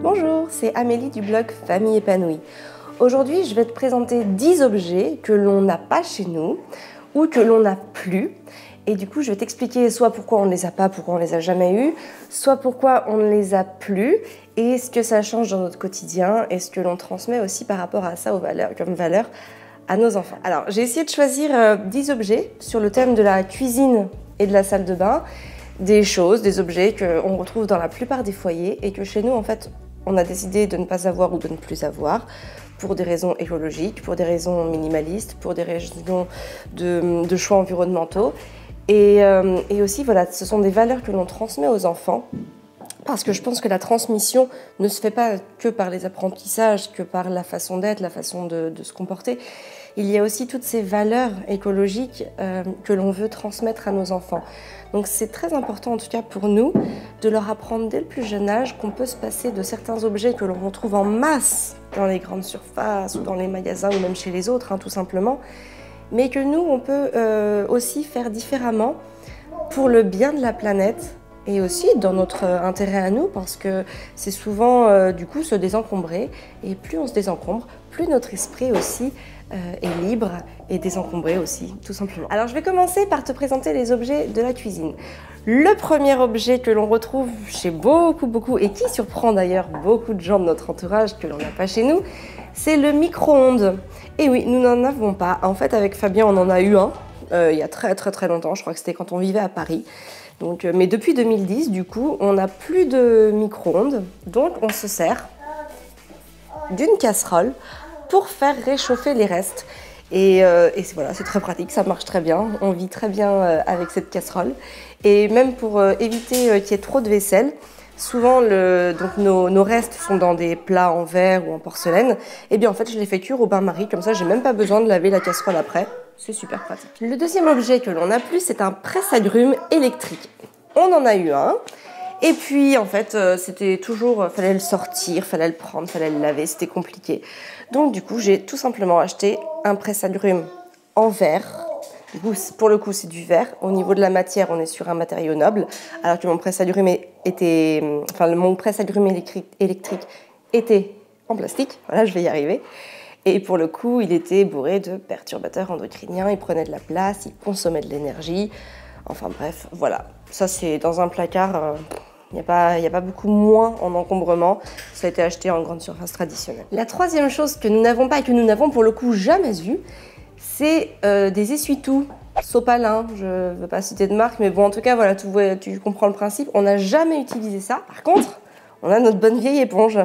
Bonjour, c'est Amélie du blog Famille Épanouie. Aujourd'hui, je vais te présenter 10 objets que l'on n'a pas chez nous ou que l'on n'a plus. Et du coup, je vais t'expliquer soit pourquoi on ne les a pas, pourquoi on ne les a jamais eus, soit pourquoi on ne les a plus et ce que ça change dans notre quotidien et ce que l'on transmet aussi par rapport à ça comme valeur à nos enfants. Alors, j'ai essayé de choisir 10 objets sur le thème de la cuisine et de la salle de bain. Des objets qu'on retrouve dans la plupart des foyers et que chez nous, en fait, on a décidé de ne pas avoir ou de ne plus avoir pour des raisons écologiques, pour des raisons minimalistes, pour des raisons de choix environnementaux. Et aussi, voilà, ce sont des valeurs que l'on transmet aux enfants parce que je pense que la transmission ne se fait pas que par les apprentissages, que par la façon d'être, la façon de se comporter. Il y a aussi toutes ces valeurs écologiques que l'on veut transmettre à nos enfants. Donc c'est très important, en tout cas pour nous, de leur apprendre dès le plus jeune âge qu'on peut se passer de certains objets que l'on retrouve en masse dans les grandes surfaces ou dans les magasins ou même chez les autres, tout simplement, mais que nous, on peut aussi faire différemment pour le bien de la planète et aussi dans notre intérêt à nous, parce que c'est souvent du coup se désencombrer, et plus on se désencombre, plus notre esprit aussi est libre et désencombré aussi, tout simplement. Alors je vais commencer par te présenter les objets de la cuisine. Le premier objet que l'on retrouve chez beaucoup, et qui surprend d'ailleurs beaucoup de gens de notre entourage que l'on n'a pas chez nous, c'est le micro-ondes. Et oui, nous n'en avons pas. En fait, avec Fabien, on en a eu un il y a très longtemps, je crois que c'était quand on vivait à Paris. Donc, mais depuis 2010, du coup, on n'a plus de micro-ondes, donc on se sert d'une casserole pour faire réchauffer les restes. Et voilà, c'est très pratique, ça marche très bien, on vit très bien avec cette casserole. Et même pour éviter qu'il y ait trop de vaisselle, souvent donc nos restes sont dans des plats en verre ou en porcelaine, et bien en fait je les fais cuire au bain-marie, comme ça j'ai même pas besoin de laver la casserole après, c'est super pratique. Le deuxième objet que l'on a plus, c'est un presse-agrumes électrique. On en a eu un. Et puis, en fait, c'était toujours, fallait le sortir, fallait le prendre, fallait le laver, c'était compliqué. Donc, du coup, j'ai tout simplement acheté un presse-agrumes en verre. Du coup, pour le coup, c'est du verre. Au niveau de la matière, on est sur un matériau noble, alors que mon presse-agrumes mon presse-agrumes électrique était en plastique. Voilà, je vais y arriver. Et pour le coup, il était bourré de perturbateurs endocriniens, il prenait de la place, il consommait de l'énergie. Enfin bref, voilà. Ça, c'est dans un placard, il n'y a pas beaucoup moins en encombrement. Ça a été acheté en grande surface traditionnelle. La troisième chose que nous n'avons pas et que nous n'avons pour le coup jamais eu, c'est des essuie-tout Sopalin. Je ne veux pas citer de marque, mais bon, en tout cas, voilà, tu comprends le principe. On n'a jamais utilisé ça. Par contre, on a notre bonne vieille éponge.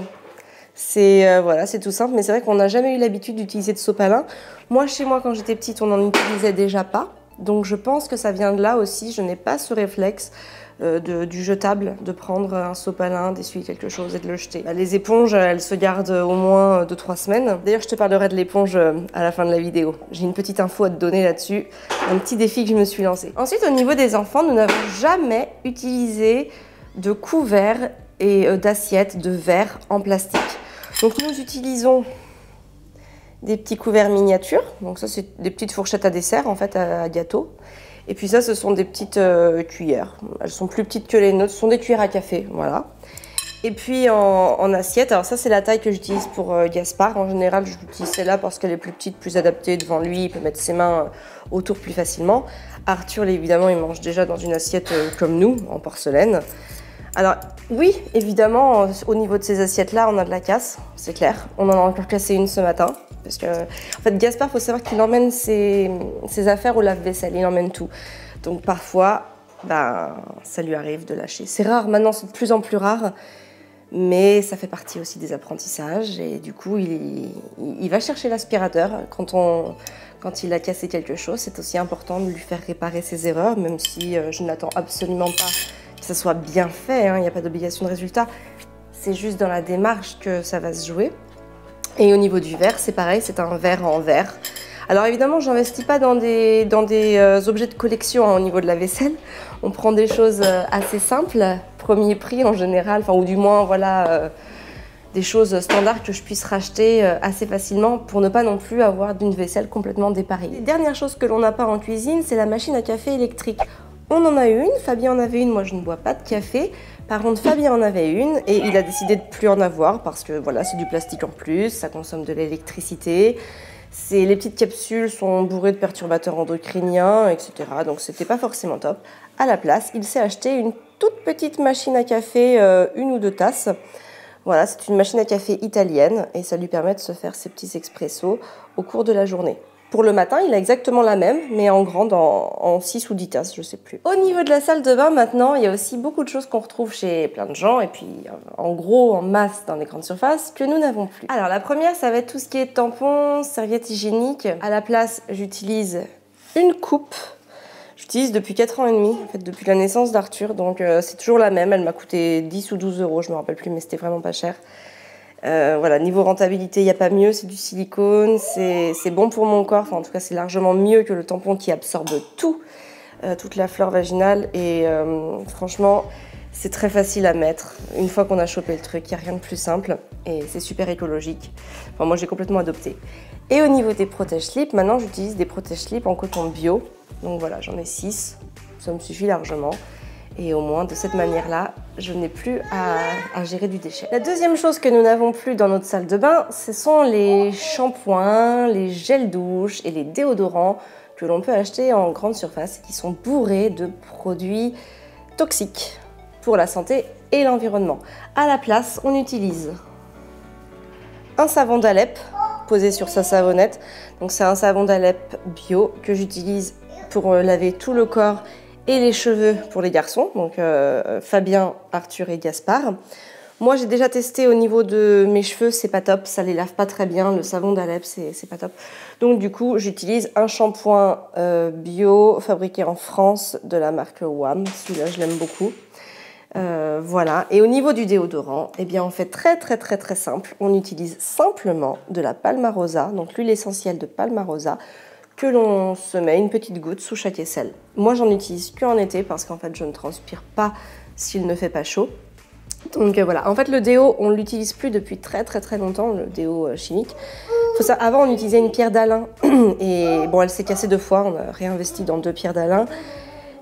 Voilà, c'est tout simple, mais c'est vrai qu'on n'a jamais eu l'habitude d'utiliser de sopalin. Moi, chez moi, quand j'étais petite, on n'en utilisait déjà pas. Donc je pense que ça vient de là aussi, je n'ai pas ce réflexe du jetable, de prendre un sopalin, d'essuyer quelque chose et de le jeter. Les éponges, elles se gardent au moins 2-3 semaines. D'ailleurs, je te parlerai de l'éponge à la fin de la vidéo. J'ai une petite info à te donner là-dessus, un petit défi que je me suis lancé. Ensuite, au niveau des enfants, nous n'avons jamais utilisé de couverts et d'assiettes de verre en plastique. Donc nous utilisons des petits couverts miniatures, donc ça c'est des petites fourchettes à dessert en fait à gâteau. Et puis ça ce sont des petites cuillères, elles sont plus petites que les nôtres, ce sont des cuillères à café, voilà. Et puis en assiette, alors ça c'est la taille que j'utilise pour Gaspard, en général j'utilise celle-là parce qu'elle est plus petite, plus adaptée devant lui, il peut mettre ses mains autour plus facilement. Arthur évidemment il mange déjà dans une assiette comme nous, en porcelaine. Alors oui, évidemment, au niveau de ces assiettes-là, on a de la casse, c'est clair. On en a encore cassé une ce matin. Parce que, en fait, Gaspard, il faut savoir qu'il emmène ses affaires au lave-vaisselle, il emmène tout. Donc parfois, ça lui arrive de lâcher. C'est rare, maintenant c'est de plus en plus rare, mais ça fait partie aussi des apprentissages. Et du coup, il va chercher l'aspirateur quand il a cassé quelque chose. C'est aussi important de lui faire réparer ses erreurs, même si je n'attends absolument pas que ça soit bien fait, il n'y a pas d'obligation de résultat. C'est juste dans la démarche que ça va se jouer. Et au niveau du verre, c'est pareil, c'est un verre en verre. Alors évidemment, je n'investis pas dans des objets de collection au niveau de la vaisselle. On prend des choses assez simples, premier prix en général, ou du moins voilà, des choses standards que je puisse racheter assez facilement pour ne pas non plus avoir d'une vaisselle complètement dépareillée. Dernière chose que l'on n'a pas en cuisine, c'est la machine à café électrique. On en a une, Fabien en avait une, moi je ne bois pas de café. Par contre, Fabien en avait une et il a décidé de plus en avoir parce que voilà, c'est du plastique en plus, ça consomme de l'électricité. Les petites capsules sont bourrées de perturbateurs endocriniens, etc. Donc c'était pas forcément top. À la place, il s'est acheté une toute petite machine à café, 1 ou 2 tasses. Voilà, c'est une machine à café italienne et ça lui permet de se faire ses petits expressos au cours de la journée. Pour le matin, il a exactement la même, mais en grande, en 6 ou 10 tasses, je sais plus. Au niveau de la salle de bain, maintenant, il y a aussi beaucoup de choses qu'on retrouve chez plein de gens, et puis en gros, en masse, dans les grandes surfaces, que nous n'avons plus. Alors, la première, ça va être tout ce qui est tampons, serviettes hygiéniques. À la place, j'utilise une coupe. J'utilise depuis 4 ans et demi, en fait, depuis la naissance d'Arthur, donc c'est toujours la même. Elle m'a coûté 10 ou 12 euros, je me rappelle plus, mais c'était vraiment pas cher. Voilà, niveau rentabilité, il n'y a pas mieux, c'est du silicone, c'est bon pour mon corps, enfin en tout cas c'est largement mieux que le tampon qui absorbe tout, toute la flore vaginale et franchement c'est très facile à mettre. Une fois qu'on a chopé le truc, il n'y a rien de plus simple et c'est super écologique. Enfin moi j'ai complètement adopté. Et au niveau des protège-slips, maintenant j'utilise des protège-slips en coton bio, donc voilà j'en ai 6, ça me suffit largement. Et au moins, de cette manière-là, je n'ai plus à gérer du déchet. La deuxième chose que nous n'avons plus dans notre salle de bain, ce sont les shampoings, les gels douche et les déodorants que l'on peut acheter en grande surface qui sont bourrés de produits toxiques pour la santé et l'environnement. À la place, on utilise un savon d'Alep posé sur sa savonnette. Donc c'est un savon d'Alep bio que j'utilise pour laver tout le corps et les cheveux pour les garçons, donc Fabien, Arthur et Gaspard. Moi j'ai déjà testé au niveau de mes cheveux, c'est pas top, ça les lave pas très bien, le savon d'Alep c'est pas top. Donc du coup j'utilise un shampoing bio fabriqué en France de la marque WAM, celui-là je l'aime beaucoup. Voilà, et au niveau du déodorant, eh bien on fait très simple, on utilise simplement de la Palmarosa, donc l'huile essentielle de Palmarosa, que l'on se met une petite goutte sous chaque aisselle. Moi, j'en utilise qu'en été parce qu'en fait, je ne transpire pas s'il ne fait pas chaud. Donc voilà, en fait, le déo, on ne l'utilise plus depuis très longtemps, le déo chimique. Avant, on utilisait une pierre d'Alain et bon, elle s'est cassée 2 fois, on a réinvesti dans 2 pierres d'Alain.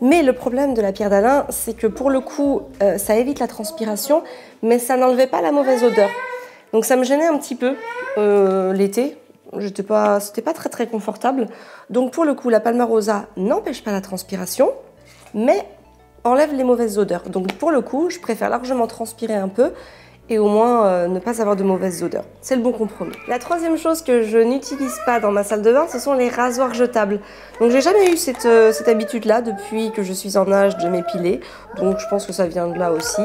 Mais le problème de la pierre d'Alain, c'est que pour le coup, ça évite la transpiration, mais ça n'enlevait pas la mauvaise odeur. Donc ça me gênait un petit peu l'été. C'était pas très confortable. Donc pour le coup, la Palmarosa n'empêche pas la transpiration, mais enlève les mauvaises odeurs. Donc pour le coup, je préfère largement transpirer un peu et au moins ne pas avoir de mauvaises odeurs. C'est le bon compromis. La troisième chose que je n'utilise pas dans ma salle de bain, ce sont les rasoirs jetables. Donc j'ai jamais eu cette habitude-là depuis que je suis en âge de m'épiler. Donc je pense que ça vient de là aussi.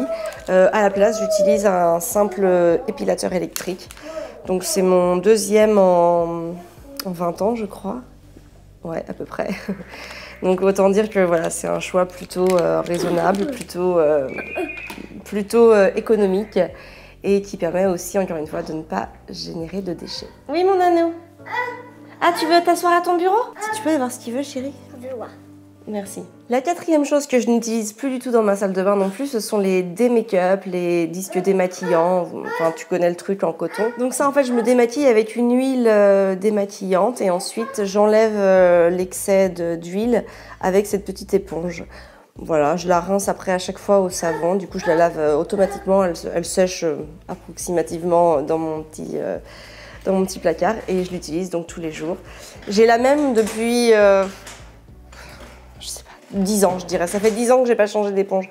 À la place, j'utilise un simple épilateur électrique. Donc c'est mon deuxième en 20 ans, je crois. Ouais, à peu près. Donc autant dire que voilà, c'est un choix plutôt raisonnable, plutôt économique et qui permet aussi, encore une fois, de ne pas générer de déchets. Oui, mon anneau. Ah, tu veux t'asseoir à ton bureau? Tu peux aller voir ce qu'il veut, chérie? Je veux voir. Merci. La quatrième chose que je n'utilise plus du tout dans ma salle de bain non plus, ce sont les démake-up, les disques démaquillants. Enfin, tu connais le truc en coton. Donc ça, en fait, je me démaquille avec une huile démaquillante et ensuite, j'enlève l'excès d'huile avec cette petite éponge. Voilà, je la rince après à chaque fois au savon. Du coup, je la lave automatiquement. Elle sèche approximativement dans mon petit placard et je l'utilise donc tous les jours. J'ai la même depuis... 10 ans, je dirais. Ça fait 10 ans que j'ai pas changé d'éponge.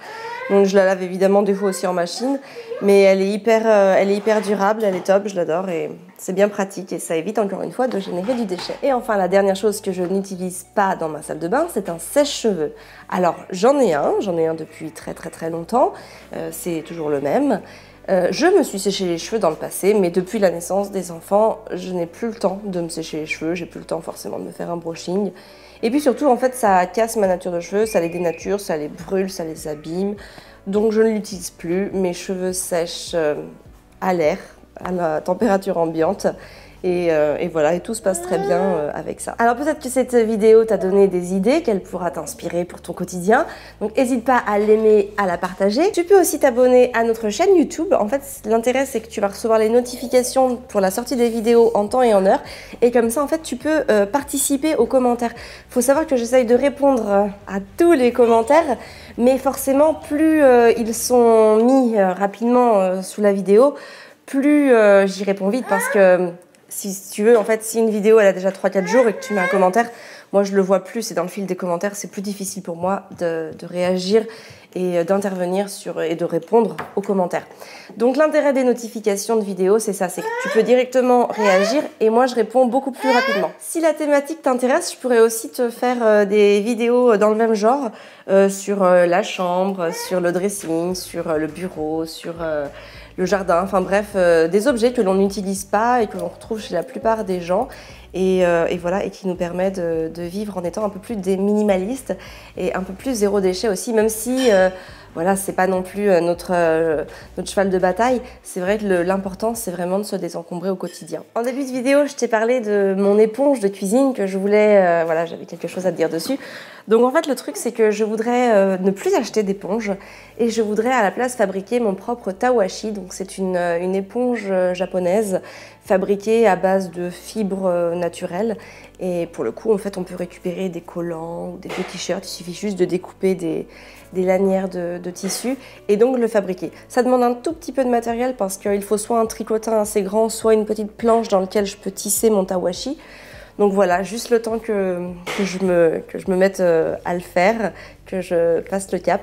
Donc je la lave évidemment des fois aussi en machine. Mais elle est hyper durable, elle est top, je l'adore et c'est bien pratique et ça évite encore une fois de générer du déchet. Et enfin, la dernière chose que je n'utilise pas dans ma salle de bain, c'est un sèche-cheveux. Alors j'en ai un depuis très longtemps. C'est toujours le même. Je me suis séché les cheveux dans le passé, mais depuis la naissance des enfants, je n'ai plus le temps de me sécher les cheveux, j'ai plus le temps forcément de me faire un brushing. Et puis surtout, en fait, ça casse ma nature de cheveux, ça les dénature, ça les brûle, ça les abîme. Donc je ne l'utilise plus, mes cheveux sèchent à l'air, à la température ambiante. Et voilà, et tout se passe très bien avec ça. Alors peut-être que cette vidéo t'a donné des idées, qu'elle pourra t'inspirer pour ton quotidien. Donc n'hésite pas à l'aimer, à la partager. Tu peux aussi t'abonner à notre chaîne YouTube. En fait, l'intérêt c'est que tu vas recevoir les notifications pour la sortie des vidéos en temps et en heure. Et comme ça, en fait, tu peux participer aux commentaires. Il faut savoir que j'essaye de répondre à tous les commentaires, mais forcément, plus ils sont mis rapidement sous la vidéo, plus j'y réponds vite parce que si tu veux, en fait, si une vidéo elle a déjà 3-4 jours et que tu mets un commentaire, moi je le vois plus, c'est dans le fil des commentaires, c'est plus difficile pour moi de réagir et d'intervenir et de répondre aux commentaires. Donc l'intérêt des notifications de vidéos, c'est ça, c'est que tu peux directement réagir et moi je réponds beaucoup plus rapidement. Si la thématique t'intéresse, je pourrais aussi te faire des vidéos dans le même genre sur la chambre, sur le dressing, sur le bureau, sur le jardin, enfin bref, des objets que l'on n'utilise pas et que l'on retrouve chez la plupart des gens et voilà, et qui nous permet de vivre en étant un peu plus des minimalistes et un peu plus zéro déchet aussi, même si voilà, c'est pas non plus notre cheval de bataille. C'est vrai que l'important, c'est vraiment de se désencombrer au quotidien. En début de vidéo, je t'ai parlé de mon éponge de cuisine que je voulais, voilà, j'avais quelque chose à te dire dessus. Donc en fait, le truc, c'est que je voudrais ne plus acheter d'éponge et je voudrais à la place fabriquer mon propre tawashi. Donc c'est une éponge japonaise fabriquée à base de fibres naturelles. Et pour le coup, en fait, on peut récupérer des collants ou des vieux t-shirts. Il suffit juste de découper des lanières de tissu et donc le fabriquer. Ça demande un tout petit peu de matériel parce qu'il faut soit un tricotin assez grand, soit une petite planche dans laquelle je peux tisser mon tawashi. Donc voilà, juste le temps que je me mette à le faire, que je passe le cap.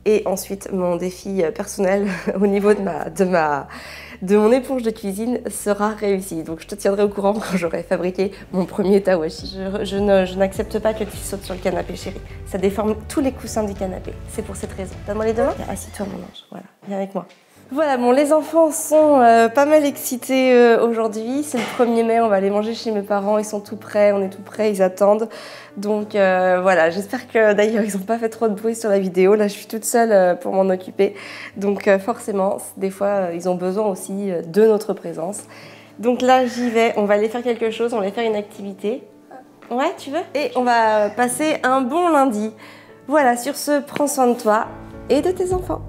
Et ensuite, mon défi personnel au niveau de mon éponge de cuisine sera réussi. Donc je te tiendrai au courant quand j'aurai fabriqué mon premier tawashi. Je n'accepte pas que tu sautes sur le canapé, chérie. Ça déforme tous les coussins du canapé. C'est pour cette raison. Donne-moi les deux mains. Assis-toi, mon ange. Voilà, viens avec moi. Voilà, bon, les enfants sont pas mal excités aujourd'hui. C'est le 1er mai, on va aller manger chez mes parents. Ils sont tout prêts, on est tout prêts, ils attendent. Donc voilà, j'espère que d'ailleurs ils n'ont pas fait trop de bruit sur la vidéo. Là, je suis toute seule pour m'en occuper. Donc forcément, des fois, ils ont besoin aussi de notre présence. Donc là, j'y vais. On va aller faire quelque chose, on va aller faire une activité. Ouais, tu veux? Et on va passer un bon lundi. Voilà, sur ce, prends soin de toi et de tes enfants.